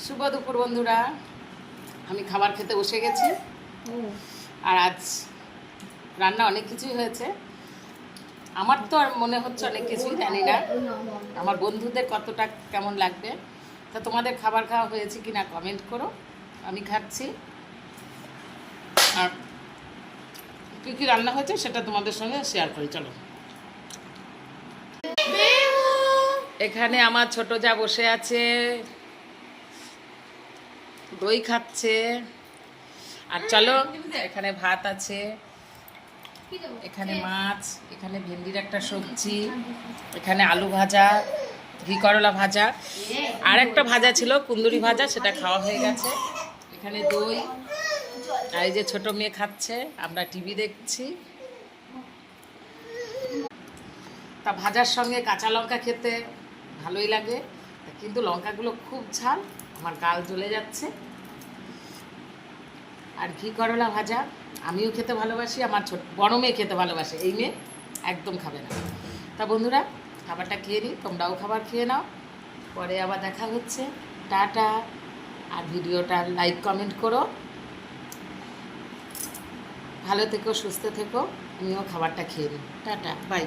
শুভ দুপুর বন্ধুরা, আমি খাবার খেতে বসে গেছি। আর আজ রান্না অনেক কিছুই হয়েছে। আমার তো আর মনে হচ্ছে অনেক কিছুই, জানি না আমার বন্ধুদের কতটা কেমন লাগবে। তা তোমাদের খাবার খাওয়া হয়েছে কিনা কমেন্ট করো। আমি খাচ্ছি, আর কী কী রান্না হয়েছে সেটা তোমাদের সঙ্গে শেয়ার করি। চলো, এখানে আমার ছোট যা বসে আছে, দই খাচ্ছে। আর চলো, এখানে ভাত আছে, এখানে মাছ, এখানে ভেন্ডির একটা সবজি, এখানে আলু ভাজা, ঘি করলা ভাজা, আর একটা ভাজা ছিল কুন্দুরি ভাজা, সেটা খাওয়া হয়ে গেছে। এখানে দই, আর এই যে ছোট মেয়ে খাচ্ছে, আমরা টিভি দেখছি। তা ভাজার সঙ্গে কাঁচা লঙ্কা খেতে ভালোই লাগে, কিন্তু লঙ্কাগুলো খুব ঝাল, আমার গাল জ্বলে যাচ্ছে। আর ঘি করলা ভাজা আমিও খেতে ভালোবাসি, আমার বড় মেয়ে খেতে ভালোবাসে, এই মেয়ে একদম খাবে না। তা বন্ধুরা, খাবারটা খেয়ে নিই, তোমরাও খাবার খেয়ে নাও, পরে আবার দেখা হচ্ছে। টাটা। আর ভিডিওটা লাইক কমেন্ট করো। ভালো থেকো, সুস্থ থেকো, আমিও খাবারটা খেয়ে নিই। Ta-ta, by.